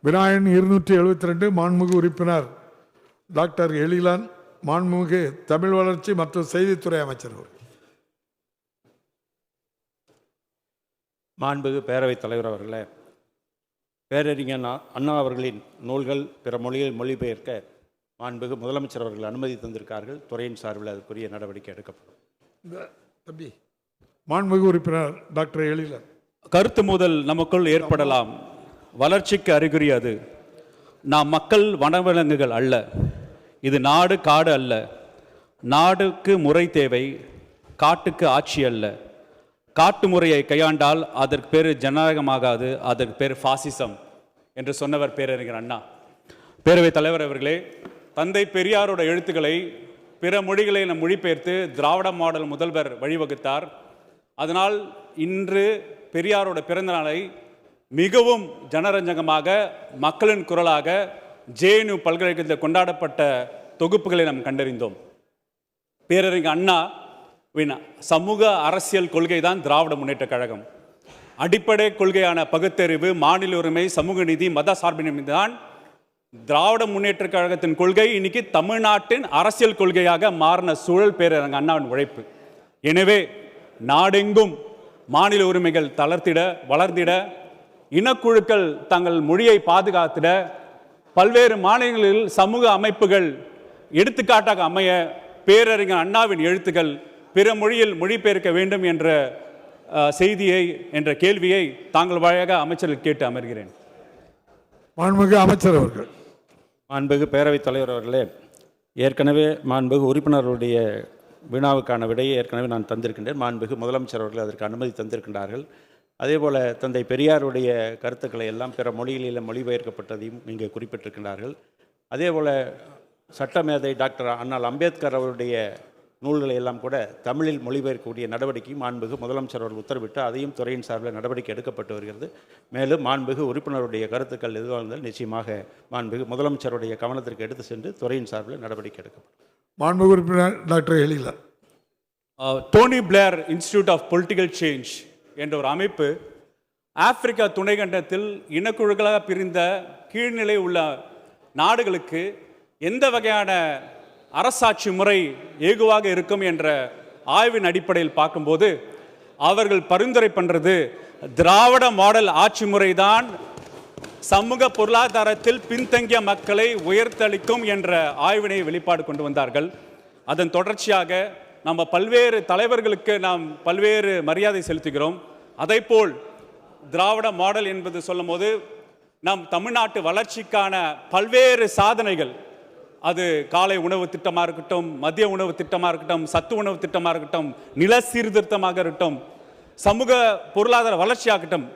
விநாயகன் 272 மாண்புமிகு உறுப்பினர் டாக்டர் எழிலன் மாண்புமிகு தமிழ் வளர்ச்சி மற்றும் செய்தித்துறை அமைச்சர் அவர்கள். மாண்புமிகு பேரவைத் தலைவர் அவர்களே, பேரறிஞர் அண்ணா அவர்களின் நூல்கள் பிற மொழியில் மொழிபெயர்க்க மாண்புமிகு முதலமைச்சர் அவர்கள் அனுமதி தந்திருக்கார்கள். துறையின் சார்பில் அதற்குரிய நடவடிக்கை எடுக்கப்படும். மாண்புமிகு உறுப்பினர் டாக்டர் எழிலன். கருத்து மோதல் நமக்குள் ஏற்படலாம். வளர்ச்சிக்கு அறிகுறி அது. நாம் மக்கள் வனவிலங்குகள் அல்ல. இது நாடு காடு அல்ல. நாடுக்கு முறை தேவை, காட்டுக்கு ஆட்சி அல்ல. காட்டு முறையை கையாண்டால் அதற்கு பேர் ஜனநாயகமாகாது, அதற்கு பேர் பாசிசம் என்று சொன்னவர் பேரறிஞர் அண்ணா. பேரவைத் தலைவர் அவர்களே, தந்தை பெரியாரோட எழுத்துக்களை பிற மொழிகளை நம் மொழிபெயர்த்து திராவிட மாடல் முதல்வர் வழிவகுத்தார். அதனால் இன்று பெரியாரோட பிறந்த நாளை மிகவும் ஜனரஞ்சகமாக மக்களின் குரலாக JNU பல்கலைக்கழகத்தில் கொண்டாடப்பட்ட தொகுப்புகளை நாம் கண்டறிந்தோம். பேரறிஞர் அண்ணாவின் சமூக அரசியல் கொள்கை தான் திராவிட முன்னேற்ற கழகம். அடிப்படை கொள்கையான பகுத்தறிவு, மாநில உரிமை, சமூக நீதி, மத சார்பின்மை தான் திராவிட முன்னேற்ற கழகத்தின் கொள்கை. இன்னைக்கு தமிழ்நாட்டின் அரசியல் கொள்கையாக மாறின சூழல் பேரறிஞர் அண்ணாவின் உழைப்பு. எனவே நாடெங்கும் மாநில உரிமைகள் தளர்த்திட, வளர்ந்திட, இனக்குழுக்கள் தங்கள் மொழியை பாதுகாத்திட, பல்வேறு மாநிலங்களில் சமூக அமைப்புகள் எடுத்துக்காட்டாக அமைய பேரறிஞர் அண்ணாவின் எழுத்துக்கள் பிற மொழியில் மொழிபெயர்க்க வேண்டும் என்ற செய்தியை என்ற கேள்வியை தாங்கள் வழியாக அமைச்சர்கள் கேட்டு அமர்கிறேன். மாண்புமிகு அமைச்சர் அவர்கள். மாண்புமிகு பேரவைத் தலைவர் அவர்களே, ஏற்கனவே மாண்புமிகு உறுப்பினருடைய வினாவுக்கான விடையை ஏற்கனவே நான் தந்திருக்கின்றேன். மாண்புமிகு முதலமைச்சர் அவர்கள் அதற்கு அனுமதி தந்திருக்கின்றார்கள். அதேபோல் தந்தை பெரியாருடைய கருத்துக்களை எல்லாம் பிற மொழிகளில் மொழிபெயர்க்கப்பட்டதையும் இங்கே குறிப்பிட்டிருக்கின்றார்கள். அதேபோல் சட்டமேதை டாக்டர் அண்ணல் அம்பேத்கர் அவருடைய நூல்களை எல்லாம் கூட தமிழில் மொழிபெயர்க்கக்கூடிய நடவடிக்கை மாண்புமிகு முதலமைச்சர் அவர்கள் உத்தரவிட்டு அதையும் துறையின் சார்பில் நடவடிக்கை எடுக்கப்பட்டு வருகிறது. மேலும் மாண்புமிகு உறுப்பினருடைய கருத்துக்கள் எதுவாக இருந்தால் நிச்சயமாக மாண்புமிகு முதலமைச்சருடைய கவனத்திற்கு எடுத்து சென்று துறையின் சார்பில் நடவடிக்கை எடுக்கப்படும். மாண்புமிகு உறுப்பினர் doctor Ezhilan. Tony Blair institute of political change என்ற ஒரு அமைப்பு ஆப்பிரிக்கா துணைக்கண்டத்தில் இனக்குழுக்களாக பிரிந்த கீழ்நிலை உள்ள நாடுகளுக்கு எந்த வகையான அரசாட்சி முறை ஏகுவாக இருக்கும் என்ற ஆய்வின் அடிப்படையில் பார்க்கும்போது அவர்கள் பரிந்துரை பண்ணுறது திராவிட மாடல் ஆட்சி முறைதான் சமூக பொருளாதாரத்தில் பின்தங்கிய மக்களை உயர்த்தளிக்கும் என்ற ஆய்வினை வெளிப்பாடு கொண்டு வந்தார்கள். அதன் தொடர்ச்சியாக நம்ம பல்வேறு தலைவர்களுக்கு நாம் பல்வேறு மரியாதை செலுத்துகிறோம். அதைப்போல் திராவிட மாடல் என்பது சொல்லும் போது நம் தமிழ்நாட்டு வளர்ச்சிக்கான பல்வேறு சாதனைகள், அது காலை உணவு திட்டமாக இருக்கட்டும், மதிய உணவு திட்டமாக இருக்கட்டும், சத்து உணவு திட்டமாக இருக்கட்டும், நில சீர்திருத்தமாக இருக்கட்டும், சமூக பொருளாதார வளர்ச்சியாகட்டும்,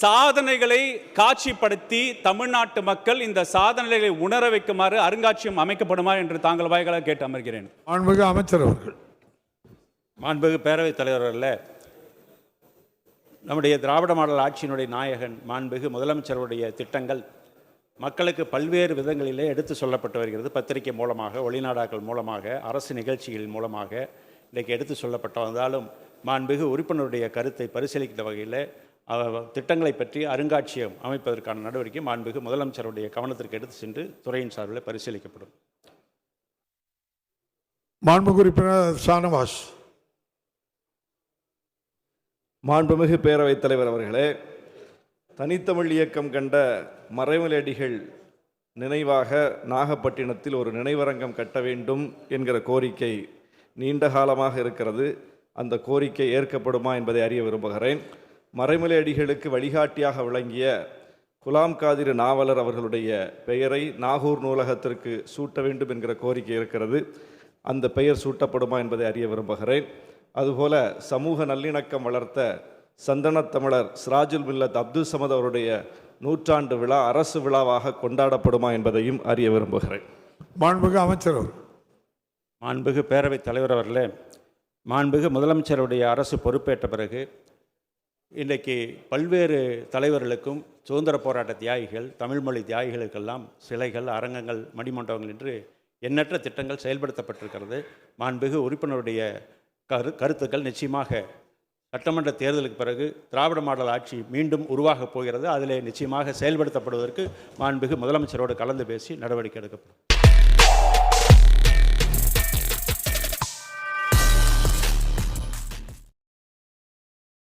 சாதனைகளை காட்சிப்படுத்தி தமிழ்நாட்டு மக்கள் இந்த சாதனைகளை உணர வைக்குமாறு அருங்காட்சியகம் அமைக்கப்படுமா என்று தாங்கள் வாய்களாக கேட்டு அமர்கிறேன். மாண்புமிகு அமைச்சர் அவர்கள். மாண்புமிகு பேரவைத் தலைவர்களே, நம்முடைய திராவிட மாடல் ஆட்சியினுடைய நாயகன் மாண்புமிகு முதலமைச்சருடைய திட்டங்கள் மக்களுக்கு பல்வேறு விதங்களிலே எடுத்து சொல்லப்பட்டு வருகிறது. பத்திரிகை மூலமாக, ஒளிநாடாக்கள் மூலமாக, அரசு நிகழ்ச்சிகள் மூலமாக இன்றைக்கு எடுத்து சொல்லப்பட்டு வந்தாலும் மாண்புமிகு உறுப்பினருடைய கருத்தை பரிசீலிக்கிற வகையில் திட்டங்களை பற்றி அருங்காட்சியகம் அமைப்பதற்கான நடவடிக்கை மாண்புமிகு முதலமைச்சருடைய கவனத்திற்கு எடுத்து சென்று துறையின் சார்பில் பரிசீலிக்கப்படும். மாண்புமிகு உறுப்பினர் ஷானவாஸ். மாண்புமிகு பேரவைத் தலைவர் அவர்களே, தனித்தமிழ் இயக்கம் கண்ட மறைமலையடிகள் நினைவாக நாகப்பட்டினத்தில் ஒரு நினைவரங்கம் கட்ட வேண்டும் என்கிற கோரிக்கை நீண்ட காலமாக இருக்கிறது. அந்த கோரிக்கை ஏற்கப்படுமா என்பதை அறிய விரும்புகிறேன். மறைமலையடிகளுக்கு வழிகாட்டியாக விளங்கிய குலாம் காதிர் நாவலர் அவர்களுடைய பெயரை நாகூர் நூலகத்திற்கு சூட்ட வேண்டும் என்கிற கோரிக்கை இருக்கிறது. அந்த பெயர் சூட்டப்படுமா என்பதை அறிய விரும்புகிறேன். அதுபோல சமூக நல்லிணக்கம் வளர்த்த சந்தனத் தமிழர் சிராஜுல் மில்லத் அப்துல் சமத் அவருடைய 100ஆண்டு விழா அரசு விழாவாக கொண்டாடப்படுமா என்பதையும் அறிய விரும்புகிறேன். மாண்புமிகு அமைச்சர் அவர்கள். மாண்புமிகு பேரவைத் தலைவர் அவர்களே, மாண்புமிகு முதலமைச்சருடைய அரசு பொறுப்பேற்ற பிறகு இன்றைக்கு பல்வேறு தலைவர்களுக்கும் சுதந்திர போராட்ட தியாகிகள், தமிழ்மொழி தியாகிகளுக்கெல்லாம் சிலைகள், அரங்கங்கள், மணிமண்டபங்கள் என்று எண்ணற்ற திட்டங்கள் செயல்படுத்தப்பட்டிருக்கிறது. மாண்புமிகு உறுப்பினருடைய கருத்துக்கள் நிச்சயமாக சட்டமன்ற தேர்தலுக்கு பிறகு திராவிட மாடல் ஆட்சி மீண்டும் உருவாகப் போகிறது. அதிலே நிச்சயமாக செயல்படுத்தப்படுவதற்கு மாண்புமிகு முதலமைச்சரோடு கலந்து பேசி நடவடிக்கை எடுக்கப்படும்.